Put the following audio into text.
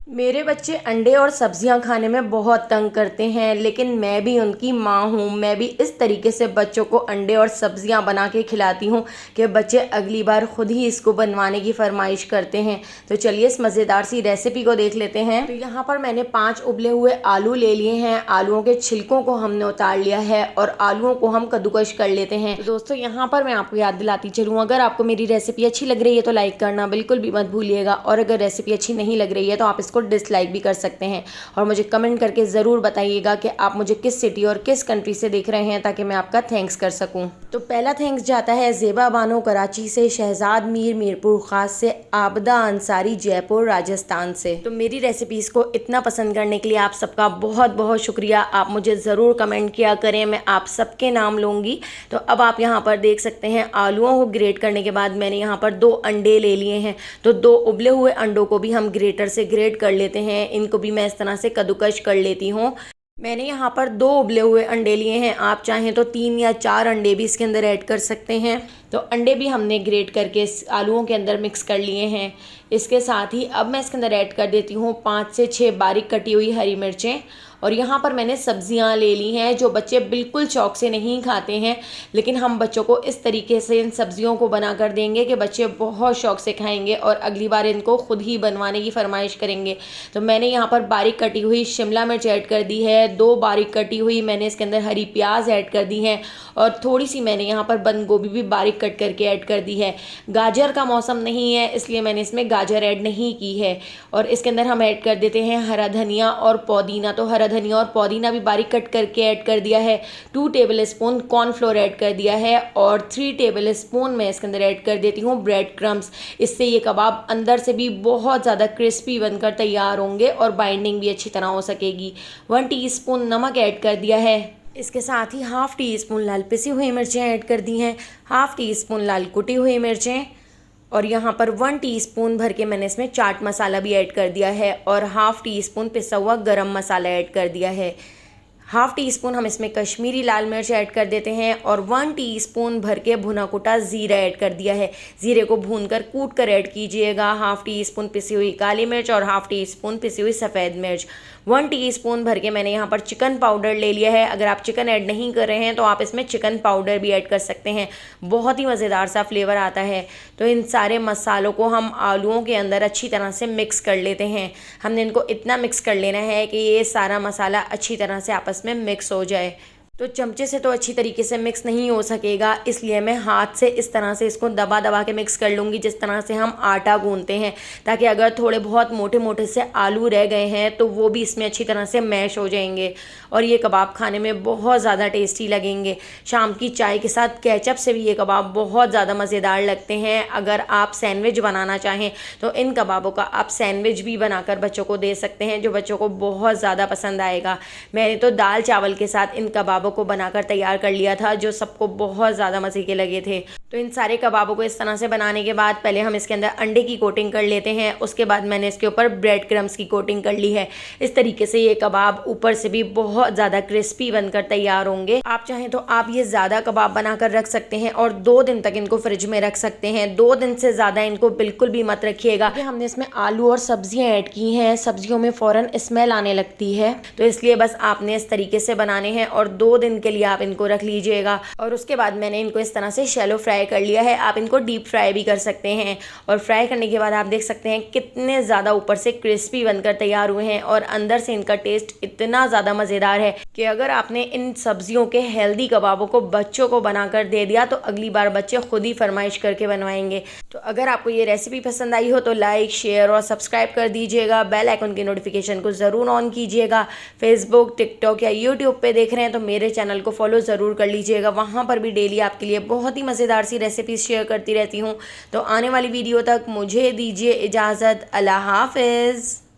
मेरे बच्चे अंडे और सब्जियां खाने में बहुत तंग करते हैं, लेकिन मैं भी उनकी माँ हूँ। मैं भी इस तरीके से बच्चों को अंडे और सब्जियां बना के खिलाती हूँ कि बच्चे अगली बार खुद ही इसको बनवाने की फरमाइश करते हैं। तो चलिए इस मज़ेदार सी रेसिपी को देख लेते हैं। तो यहाँ पर मैंने 5 उबले हुए आलू ले लिए हैं। आलूओं के छिलकों को हमने उतार लिया है और आलूओं को हम कद्दूकश कर लेते हैं। तो दोस्तों यहाँ पर मैं आपको याद दिलाती चलूँ, अगर आपको मेरी रेसिपी अच्छी लग रही है तो लाइक करना बिल्कुल भी मत भूलिएगा, और अगर रेसिपी अच्छी नहीं लग रही है तो आप इसको डिसलाइक भी कर सकते हैं। और मुझे कमेंट करके ज़रूर बताइएगा कि आप मुझे किस सिटी और किस कंट्री से देख रहे हैं, ताकि मैं आपका थैंक्स कर सकूं। तो पहला थैंक्स जाता है ज़ेबा बानो कराची से, शहजाद मीर मीरपुर ख़ास से, आबदा अंसारी जयपुर राजस्थान से। तो मेरी रेसिपीज़ को इतना पसंद करने के लिए आप सबका बहुत बहुत शुक्रिया। आप मुझे ज़रूर कमेंट किया करें, मैं आप सबके नाम लूँगी। तो अब आप यहाँ पर देख सकते हैं आलूओं को ग्रेट करने के बाद मैंने यहाँ पर 2 अंडे ले लिए हैं। तो 2 उबले हुए अंडों को भी हम ग्रेटर से ग्रेट कर लेते हैं। इनको भी मैं इस तरह से कद्दूकश कर लेती हूँ। मैंने यहाँ पर 2 उबले हुए अंडे लिए हैं, आप चाहें तो 3 या 4 अंडे भी इसके अंदर ऐड कर सकते हैं। तो अंडे भी हमने ग्रेट करके इस आलूओं के अंदर मिक्स कर लिए हैं। इसके साथ ही अब मैं इसके अंदर ऐड कर देती हूँ 5 से 6 बारीक कटी हुई हरी मिर्चें। और यहाँ पर मैंने सब्जियाँ ले ली हैं जो बच्चे बिल्कुल शौक से नहीं खाते हैं, लेकिन हम बच्चों को इस तरीके से इन सब्जियों को बना कर देंगे कि बच्चे बहुत शौक से खाएंगे और अगली बार इनको खुद ही बनवाने की फरमाइश करेंगे। तो मैंने यहाँ पर बारीक कटी हुई शिमला मिर्च ऐड कर दी है, 2 बारीक कटी हुई मैंने इसके अंदर हरी प्याज ऐड कर दी है, और थोड़ी सी मैंने यहाँ पर बंद गोभी भी बारीक कट करके ऐड कर दी है। गाजर का मौसम नहीं है इसलिए मैंने इसमें गाजर ऐड नहीं की है। और इसके अंदर हम ऐड कर देते हैं हरा धनिया और पुदीना। तो हरा धनिया और पुदीना भी बारीक कट करके ऐड कर दिया है। 2 टेबल स्पून कॉर्नफ्लोर ऐड कर दिया है, और 3 टेबल स्पून मैं इसके अंदर ऐड कर देती हूँ ब्रेड क्रम्स। इससे ये कबाब अंदर से भी बहुत ज़्यादा क्रिस्पी बनकर तैयार होंगे और बाइंडिंग भी अच्छी तरह हो सकेगी। 1 टीस्पून नमक ऐड कर दिया है। इसके साथ ही हाफ़ टी स्पून लाल पिसी हुई मिर्चें ऐड कर दी हैं, हाफ़ टी स्पून लाल कुटी हुई मिर्चें, और यहाँ पर 1 टीस्पून भर के मैंने इसमें चाट मसाला भी ऐड कर दिया है, और हाफ़ टी स्पून पिसा हुआ गरम मसाला ऐड कर दिया है। हाफ़ टी स्पून हम इसमें कश्मीरी लाल मिर्च ऐड कर देते हैं, और 1 टीस्पून भर के भुना कुटा ज़ीरा ऐड कर दिया है। ज़ीरे को भूनकर कूट कर ऐड कीजिएगा। हाफ़ टी स्पून पिसी हुई काली मिर्च और हाफ़ टी स्पून पिसी हुई सफ़ेद मिर्च। 1 टीस्पून भर के मैंने यहाँ पर चिकन पाउडर ले लिया है। अगर आप चिकन ऐड नहीं कर रहे हैं तो आप इसमें चिकन पाउडर भी ऐड कर सकते हैं, बहुत ही मज़ेदार सा फ्लेवर आता है। तो इन सारे मसालों को हम आलूओं के अंदर अच्छी तरह से मिक्स कर लेते हैं। हमने इनको इतना मिक्स कर लेना है कि ये सारा मसाला अच्छी तरह से आपस में मिक्स हो जाए। तो चमचे से तो अच्छी तरीके से मिक्स नहीं हो सकेगा, इसलिए मैं हाथ से इस तरह से इसको दबा दबा के मिक्स कर लूँगी, जिस तरह से हम आटा गूंथते हैं, ताकि अगर थोड़े बहुत मोटे मोटे से आलू रह गए हैं तो वो भी इसमें अच्छी तरह से मैश हो जाएंगे और ये कबाब खाने में बहुत ज़्यादा टेस्टी लगेंगे। शाम की चाय के साथ केचप से भी ये कबाब बहुत ज़्यादा मज़ेदार लगते हैं। अगर आप सैंडविच बनाना चाहें तो इन कबाबों का आप सैंडविच भी बनाकर बच्चों को दे सकते हैं, जो बच्चों को बहुत ज़्यादा पसंद आएगा। मैंने तो दाल चावल के साथ इन कबाबों को बनाकर तैयार कर लिया था, जो सबको बहुत ज़्यादा मज़े के लगे थे। तो इन सारे कबाबों को इस तरह से बनाने के बाद पहले हम इसके अंदर अंडे की कोटिंग कर लेते हैं, उसके बाद मैंने इसके ऊपर ब्रेड क्रम्स की कोटिंग कर ली है। इस तरीके से ये कबाब ऊपर से भी बहुत ज़्यादा क्रिस्पी बनकर तैयार होंगे। आप चाहें तो आप ये ज़्यादा कबाब बनाकर रख सकते हैं और 2 दिन तक इनको फ्रिज में रख सकते हैं। 2 दिन से ज़्यादा इनको बिल्कुल भी मत रखिएगा। हमने इसमें आलू और सब्जियाँ ऐड की हैं, सब्जियों में फ़ौरन स्मेल आने लगती है, तो इसलिए बस आपने इस तरीके से बनाने हैं और 2 दिन के लिए आप इनको रख लीजिएगा। और उसके बाद मैंने इनको इस तरह से शैलो फ्राई कर लिया है। आप इनको डीप फ्राई भी कर सकते हैं, और फ्राई करने के बाद आप देख सकते हैं कितने ज़्यादा ऊपर से क्रिस्पी बनकर तैयार हुए हैं और अंदर से इनका टेस्ट इतना ज़्यादा मज़ेदार है कि अगर आपने इन सब्जियों के हेल्दी कबाबों को बच्चों को बनाकर दे दिया तो अगली बार बच्चे खुद ही फरमाइश करके बनवाएंगे। तो अगर आपको ये रेसिपी पसंद आई हो तो लाइक, शेयर और सब्सक्राइब कर दीजिएगा। बेल आइकन की नोटिफिकेशन को ज़रूर ऑन कीजिएगा। फेसबुक, टिकटॉक या यूट्यूब पे देख रहे हैं तो मेरे चैनल को फॉलो ज़रूर कर लीजिएगा। वहाँ पर भी डेली आपके लिए बहुत ही मज़ेदार सी रेसिपीज़ शेयर करती रहती हूँ। तो आने वाली वीडियो तक मुझे दीजिए इजाज़त। अल्लाह हाफ़िज़।